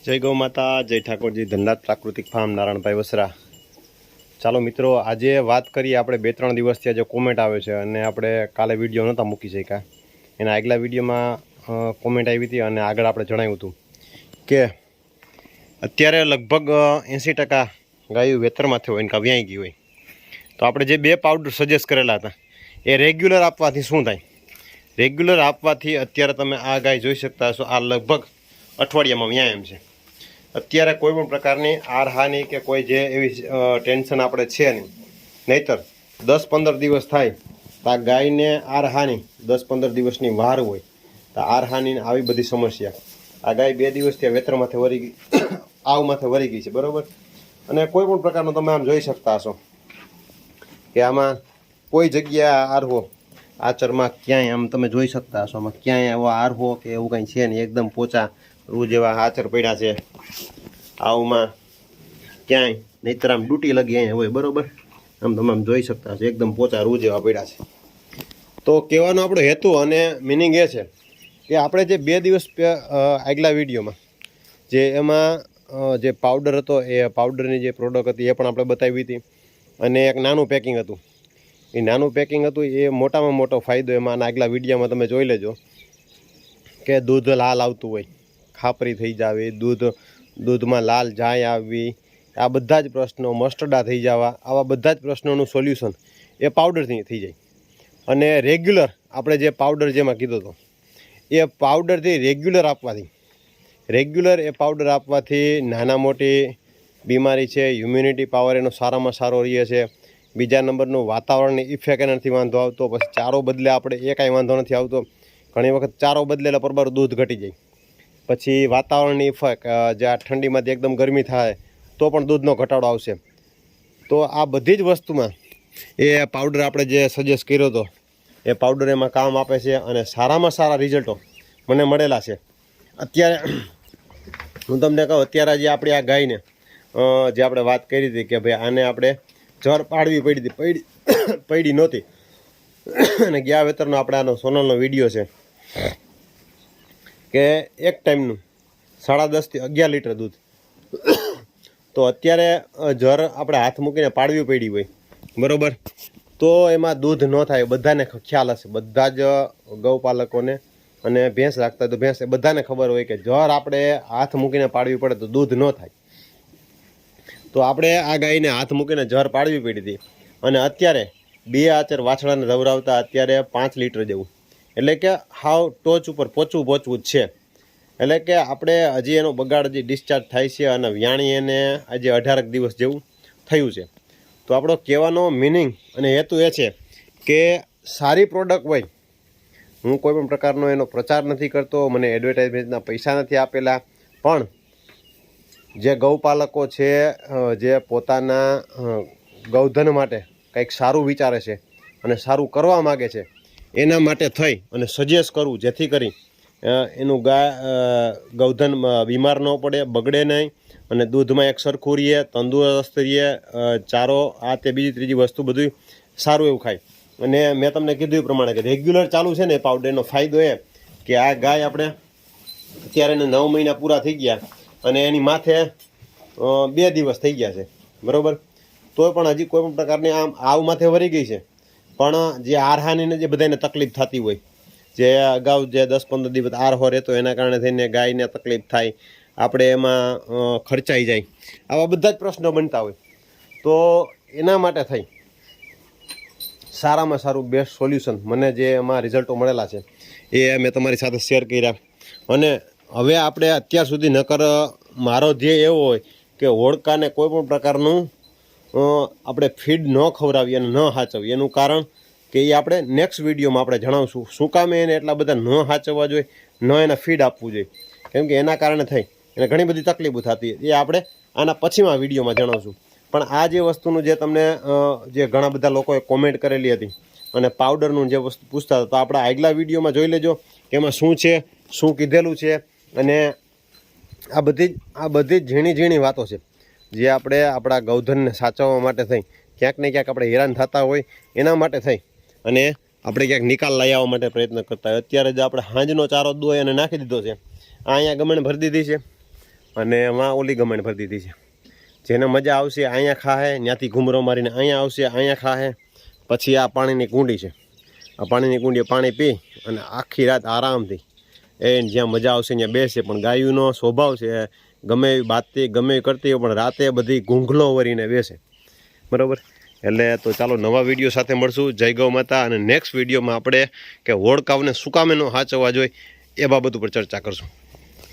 जय गौ माता जय ठाकुरजी धनराज प्राकृतिक फार्म नारायणभाई वसरा। चालो मित्रों आज बात करिए આપણે 2-3 દિવસથી जो कॉमेंट आवे छे અને આપણે કાલે વિડિયો નહોતા મૂકી શક્યા એના આગલા વિડિયોમાં कॉमेंट આવી હતી અને આગળ આપણે જણાવ્યું હતું કે અત્યારે લગભગ 80% ગાયો વેતરમાંથી હોય ને કા વ્યાઈ ગઈ હોય તો આપણે જે બે પાવડર સજેસ્ટ કરેલા હતા એ રેગ્યુલર આપવાથી શું થાય। રેગ્યુલર આપવાથી અત્યારે તમે આ ગાય જોઈ શકતા હશો આ લગભગ અઠવાડિયામાં વ્યાયામ છે। અત્યારે कोई पण प्रकारनी आरहानी के कोई जे एवी टेन्शन आपणे छे नहीं, नहींतर 10-15 दिवस थाय तो आ गायने आरहानी 10-15 दिवसनी वार होय तो आरहानी आवी बधी समस्या आ गाय 2 दिवसथी वेतरमांथी वरी गई आवमांथी वरी गई छे बरोबर। अने कोई पण प्रकारनो तमे आम जोई शकता हशो के आमां कोई जग्याए आरहो आचरमां क्यांय आम तमे जोई शकता हशो आमां क्यांय एवो आरहो के एवुं कांई छे नहीं, एकदम पोचा रूज एवा आचर पड्या छे आवमां क्यांय नहींतर आम डूटी लगी अहीं होय बरोबर। आम तमे आम जोई शकता हशो एकदम पोचा रूज एवा पड्या छे। तो कहेवानो आपणो हेतु अने मीनिंग ए छे के आपणे जे 2 दिवस આગલા વિડીયોમાં જે એમાં જે પાવડર હતો એ પાવડરની જે પ્રોડક્ટ હતી એ પણ આપણે બતાવી હતી અને એક નાનું પેકિંગ હતું એ નાનું પેકિંગ હતું એ મોટામાં મોટો ફાયદો એમાં આગલા વિડીયોમાં તમે જોઈ લેજો કે દૂધ લાલ આવતું હોય, ખાપરી થઈ જાવે, दूधમાં लाल जाय आवी, आ बधा ज प्रश्नों मस्टर्डा थी जावा आवा बधा ज प्रश्नों सोल्यूशन ए पाउडर थी थी जाए। अने रेग्युलर आपणे जे पाउडर जेमां कीधो तो ए पाउडर थी रेग्युलर आपवाथी रेग्युलर ए पाउडर आपवाथी नाना मोटी बीमारी छे इम्युनिटी पावर एनो सारामां सारो रहे छे। बीजा नंबरनुं वातावरणनी इफेक्ट एनाथी वांधो आवतो, पछी चारो बदले आपणे ए कांई वांधो नथी आवतो। घणी वखत चारो बदले એટલે પરબાર दूध घटी जाए। पछी वातावरणनी इफेक्ट जे आ ठंडीमांथी एकदम गरमी थाय तो पण दूधनो घटाडो आवशे। तो आ बधी ज वस्तुमां ए पाउडर आपणे जे सजेस्ट कर्यो तो ए पाउडर एमां काम आपे छे अने सारामां सारा रिजल्टो मने मळेला छे। अत्यारे हूँ तमने कहूं अत्यारे जे आपणी आ गायने जे आपणे वात करी हती के भाई आने आपणे जर पाडवी पड़ी पड़ी नहोती अने गया वेतरनो आपणे आनो सोनलनो विडियो छे के एक टाइमनु 10.5 થી 11 लीटर दूध तो अत्यारे जर आपणे हाथ मूकीने पाडवी पड़ी होय बरोबर तो एमां दूध न थाय। बधाने ख्याल हशे, बधा ज गौपालकोने अने भैंस राखता तो भैंस बधाने खबर होय के जर आपणे हाथ मूकीने पाडवी पड़े तो दूध न थाय। तो आपणे आ गायने हाथ मूकीने जर पाडवी पड़ी हती अने अत्यारे 2 आचर वाछडाने रवरावता अत्यारे 5 लीटर जेवुं એટલે કે હાવ ટોચ ઉપર પહોંચવું છે। એટલે કે આપણે હજી એનો બગાડ હજી ડિસ્ચાર્જ થાય છે અને વ્યાણી એને આજે 18 દિવસ જેવું થયું છે। તો આપણો કહેવાનો મિનિંગ અને હેતુ એ છે કે સારી પ્રોડક્ટ હોય, હું કોઈ પણ પ્રકારનો એનો પ્રચાર નથી કરતો, મને એડવર્ટાઇઝમેન્ટના પૈસા નથી આપેલા, પણ જે ગૌપાલકો છે જે પોતાના ગૌધન માટે કંઈક સારું વિચારે છે અને સારું કરવા માગે છે एना माटे थई अने सजेस्ट करूँ जेथी करी एनु गौधन बीमार न पड़े, बगड़े नहीं अने दूध में एक सरखू रहे, तंदुरस्त रहे, चारो आ ते बीजी त्रीजी वस्तु बधुं सारूं एवुं खाय। अने मैं तमने कीधुं ए प्रमाणे के रेग्युलर चालू छे ने पाउडरनो फायदो ए के आ गाय आपणे अत्यारे 9 महीना पूरा थई गया अने एनी माथे 2 दिवस थई गया छे बरोबर। तोय पण हजी कोई पण प्रकारनी आम आव माथे वरी गई छे पण जे आरहानी जे बधाने तकलीफ थती होय जे अगाऊ जे 10-15 दिवस आरहो रहेतो एना कारणे थईने गायने तकलीफ थाय, आपणे एमां खर्चाई जाय, आवा बधा ज प्रश्नो बनता होय। तो एना माटे थई सारामां सारूं बेस्ट सोल्यूशन मने जे एमां रिजल्टो मळेला छे ए मैं तमारी साथे शेर कर्या। अने हवे आपणे अत्यार सुधी नकर मारो ध्येय एवो होय के होड़काने कोई पण प्रकारनुं આપણે ફીડ ન ખવડાવીએ અને ન હાચવીએ એનું કારણ કે એ આપણે નેક્સ્ટ વિડીયોમાં આપણે જણાવશું શું કામ એને એટલા બધા ન હાચવવા જોઈએ, ન એને ફીડ આપવું જોઈએ, કેમ કે એના કારણે થઈ એને ઘણી બધી તકલીફો થતી એ આપણે આના પછીમાં વિડીયોમાં જણાવશું। પણ આ જે વસ્તુનું જે તમને જે ઘણા બધા લોકોએ કોમેન્ટ કરેલી હતી અને પાવડરનું જે વસ્તુ પૂછતા હતા તો આપણે આગલા વિડીયોમાં જોઈ લેજો કે એમાં શું છે, શું કીધેલું છે અને આ બધી ઝીણી ઝીણી વાતો છે जे आपणे आपणा गौधनने साचववा माटे थई क्यांक ने क्यांक आपणे हैरान थता होय एना माटे थई अने આપણે ક્યાંક નિકાલ લઈ આવવા માટે પ્રયત્ન કરતા હોય। અત્યારે જ આપણે હાંજનો ચારો દોય અને નાખી દીધો છે, આ અહીંયા ગમણ ભરી દીધી છે અને એમાં ઓલી ગમેણ ભરી દીધી છે. જેને મજા આવશે અહીંયા ખાહે, ત્યાંથી ઘૂમરો મારીને અહીંયા આવશે, અહીંયા ખાહે. પછી આ પાણીની કુંડી છે, આ પાણીની કુંડીએ પાણી પી અને આખી રાત આરામથી એને જ્યાં મજા આવશે ત્યાં બેસે. પણ ગાયુંનો સ્વભાવ છે ગમે એવી બાતથી ગમે એવી કરતી હોય પણ રાતે બધી ગુંઘલો વરીને બેસે, બરાબર. એટલે તો ચાલો નવા વિડીયો સાથે મળશું. જય ગૌ માતા. અને નેક્સ્ટ વિડીયોમાં આપણે કે હોડકાવને શું કામ એનો સાચવવા જોઈએ એ બાબત ઉપર ચર્ચા કરશું.